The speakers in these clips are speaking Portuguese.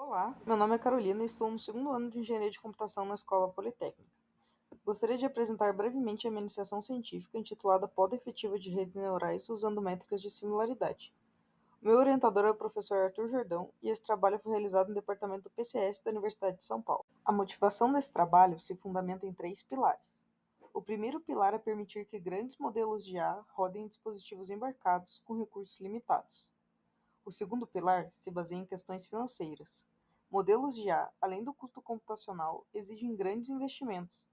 Olá, meu nome é Carolina e estou no segundo ano de Engenharia de Computação na Escola Politécnica. Gostaria de apresentar brevemente a minha iniciação científica intitulada Poda Efetiva de Redes Neurais usando métricas de similaridade. O meu orientador é o professor Arthur Jordão e esse trabalho foi realizado no departamento do PCS da Universidade de São Paulo. A motivação desse trabalho se fundamenta em três pilares. O primeiro pilar é permitir que grandes modelos de IA rodem em dispositivos embarcados com recursos limitados. O segundo pilar se baseia em questões financeiras. Modelos de IA, além do custo computacional, exigem grandes investimentos.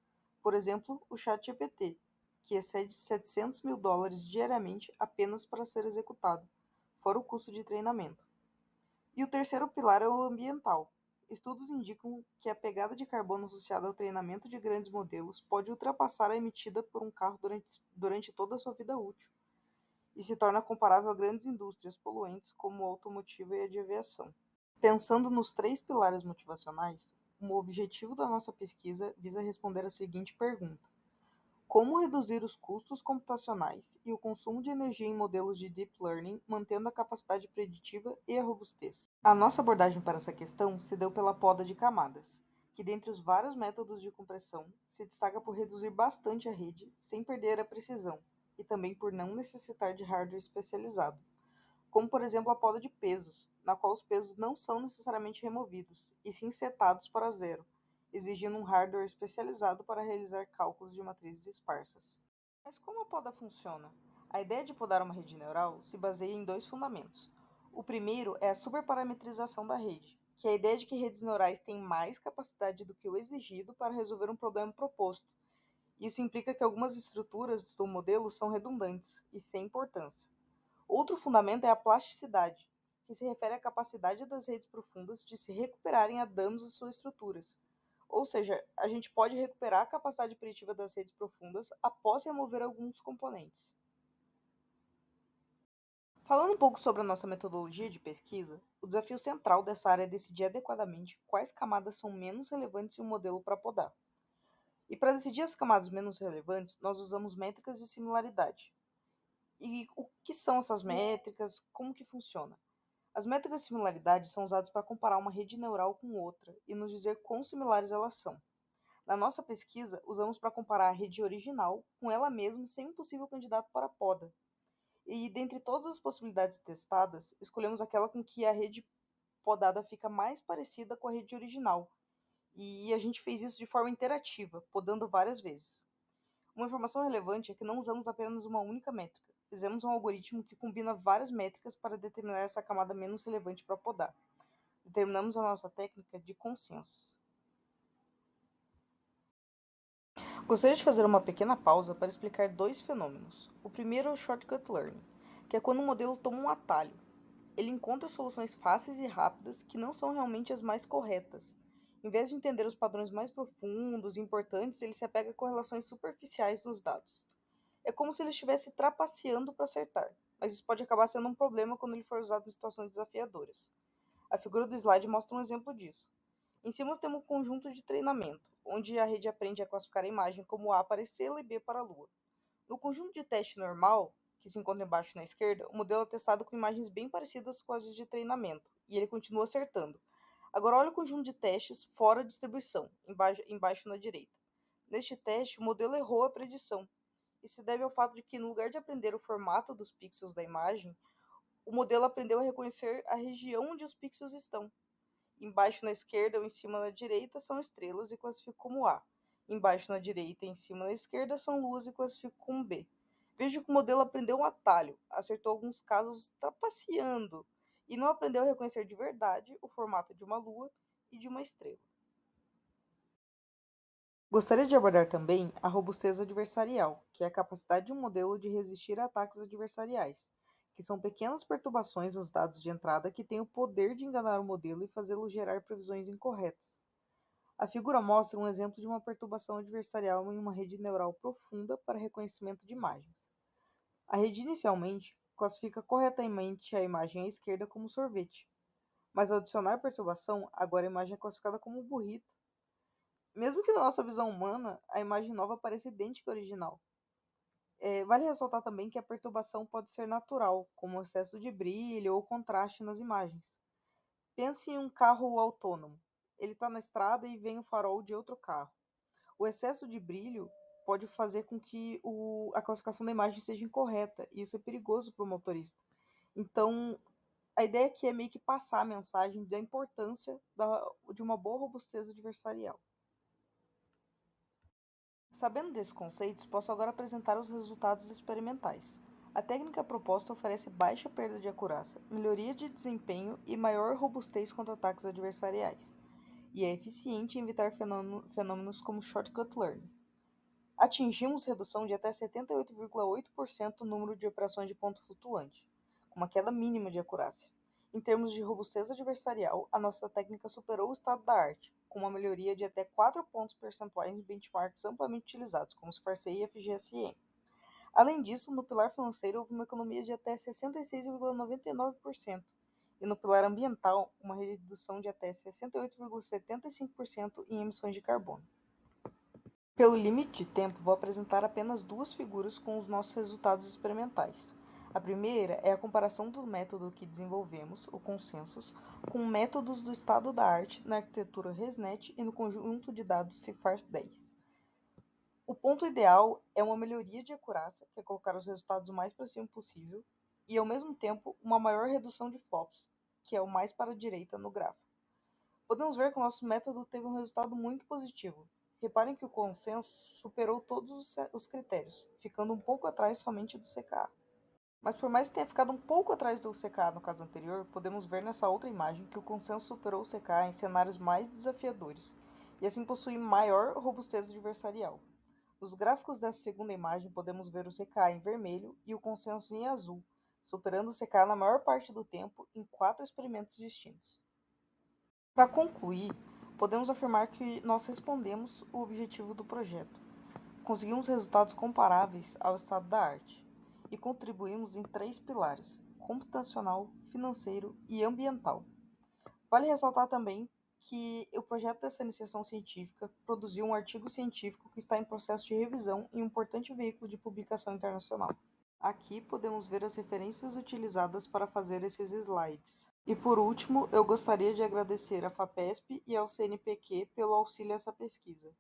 Por exemplo, o ChatGPT, que excede US$ 700 mil diariamente apenas para ser executado, fora o custo de treinamento. E o terceiro pilar é o ambiental. Estudos indicam que a pegada de carbono associada ao treinamento de grandes modelos pode ultrapassar a emitida por um carro durante toda a sua vida útil e se torna comparável a grandes indústrias poluentes como a automotiva e a de aviação. Pensando nos três pilares motivacionais, o objetivo da nossa pesquisa visa responder a seguinte pergunta: como reduzir os custos computacionais e o consumo de energia em modelos de deep learning, mantendo a capacidade preditiva e a robustez? A nossa abordagem para essa questão se deu pela poda de camadas, que dentre os vários métodos de compressão se destaca por reduzir bastante a rede sem perder a precisão e também por não necessitar de hardware especializado, como por exemplo a poda de pesos, na qual os pesos não são necessariamente removidos, e sim setados para zero, exigindo um hardware especializado para realizar cálculos de matrizes esparsas. Mas como a poda funciona? A ideia de podar uma rede neural se baseia em dois fundamentos. O primeiro é a superparametrização da rede, que é a ideia de que redes neurais têm mais capacidade do que o exigido para resolver um problema proposto. Isso implica que algumas estruturas do modelo são redundantes e sem importância. Outro fundamento é a plasticidade, que se refere à capacidade das redes profundas de se recuperarem a danos de suas estruturas. Ou seja, a gente pode recuperar a capacidade preditiva das redes profundas após remover alguns componentes. Falando um pouco sobre a nossa metodologia de pesquisa, o desafio central dessa área é decidir adequadamente quais camadas são menos relevantes em um modelo para podar. E para decidir as camadas menos relevantes, nós usamos métricas de similaridade. E o que são essas métricas? Como que funciona? As métricas de similaridade são usadas para comparar uma rede neural com outra e nos dizer quão similares elas são. Na nossa pesquisa, usamos para comparar a rede original com ela mesma sem um possível candidato para poda. E dentre todas as possibilidades testadas, escolhemos aquela com que a rede podada fica mais parecida com a rede original. E a gente fez isso de forma interativa, podando várias vezes. Uma informação relevante é que não usamos apenas uma única métrica. Fizemos um algoritmo que combina várias métricas para determinar essa camada menos relevante para podar. Determinamos a nossa técnica de consenso. Gostaria de fazer uma pequena pausa para explicar dois fenômenos. O primeiro é o shortcut learning, que é quando um modelo toma um atalho. Ele encontra soluções fáceis e rápidas que não são realmente as mais corretas. Em vez de entender os padrões mais profundos e importantes, ele se apega a correlações superficiais dos dados. É como se ele estivesse trapaceando para acertar, mas isso pode acabar sendo um problema quando ele for usado em situações desafiadoras. A figura do slide mostra um exemplo disso. Em cima temos um conjunto de treinamento, onde a rede aprende a classificar a imagem como A para a estrela e B para a Lua. No conjunto de teste normal, que se encontra embaixo na esquerda, o modelo é testado com imagens bem parecidas com as de treinamento, e ele continua acertando. Agora olha o conjunto de testes fora distribuição, embaixo na direita. Neste teste, o modelo errou a predição. Isso se deve ao fato de que, no lugar de aprender o formato dos pixels da imagem, o modelo aprendeu a reconhecer a região onde os pixels estão. Embaixo na esquerda ou em cima na direita são estrelas e classifico como A. Embaixo na direita e em cima na esquerda são luas e classifico como B. Vejo que o modelo aprendeu um atalho, acertou alguns casos trapaceando, e não aprendeu a reconhecer de verdade o formato de uma lua e de uma estrela. Gostaria de abordar também a robustez adversarial, que é a capacidade de um modelo de resistir a ataques adversariais, que são pequenas perturbações nos dados de entrada que têm o poder de enganar o modelo e fazê-lo gerar previsões incorretas. A figura mostra um exemplo de uma perturbação adversarial em uma rede neural profunda para reconhecimento de imagens. A rede inicialmente classifica corretamente a imagem à esquerda como sorvete, mas ao adicionar perturbação, agora a imagem é classificada como burrito. Mesmo que na nossa visão humana, a imagem nova pareça idêntica à original. Vale ressaltar também que a perturbação pode ser natural, como excesso de brilho ou contraste nas imagens. Pense em um carro autônomo. Ele está na estrada e vem o farol de outro carro. O excesso de brilho pode fazer com que a classificação da imagem seja incorreta, e isso é perigoso para o motorista. Então, a ideia aqui é meio que passar a mensagem da importância de uma boa robustez adversarial. Sabendo desses conceitos, posso agora apresentar os resultados experimentais. A técnica proposta oferece baixa perda de acurácia, melhoria de desempenho e maior robustez contra ataques adversariais, e é eficiente em evitar fenômenos como shortcut learning. Atingimos redução de até 78,8% no número de operações de ponto flutuante, com uma queda mínima de acurácia. Em termos de robustez adversarial, a nossa técnica superou o estado da arte, com uma melhoria de até 4 pontos percentuais em benchmarks amplamente utilizados, como SFARCI e FGSM. Além disso, no pilar financeiro houve uma economia de até 66,99%, e no pilar ambiental, uma redução de até 68,75% em emissões de carbono. Pelo limite de tempo, vou apresentar apenas duas figuras com os nossos resultados experimentais. A primeira é a comparação do método que desenvolvemos, o consensus, com métodos do estado da arte na arquitetura ResNet e no conjunto de dados CIFAR 10. O ponto ideal é uma melhoria de acurácia, que é colocar os resultados o mais próximo possível, e ao mesmo tempo uma maior redução de flops, que é o mais para a direita no gráfico. Podemos ver que o nosso método teve um resultado muito positivo. Reparem que o consenso superou todos os critérios, ficando um pouco atrás somente do CKA. Mas por mais que tenha ficado um pouco atrás do CKA no caso anterior, podemos ver nessa outra imagem que o consenso superou o CKA em cenários mais desafiadores, e assim possui maior robustez adversarial. Nos gráficos dessa segunda imagem podemos ver o CKA em vermelho e o consenso em azul, superando o CKA na maior parte do tempo em 4 experimentos distintos. Para concluir, podemos afirmar que nós respondemos o objetivo do projeto. Conseguimos resultados comparáveis ao estado da arte e contribuímos em 3 pilares: computacional, financeiro e ambiental. Vale ressaltar também que o projeto dessa iniciação científica produziu um artigo científico que está em processo de revisão em um importante veículo de publicação internacional. Aqui podemos ver as referências utilizadas para fazer esses slides. E por último, eu gostaria de agradecer à FAPESP e ao CNPq pelo auxílio a essa pesquisa.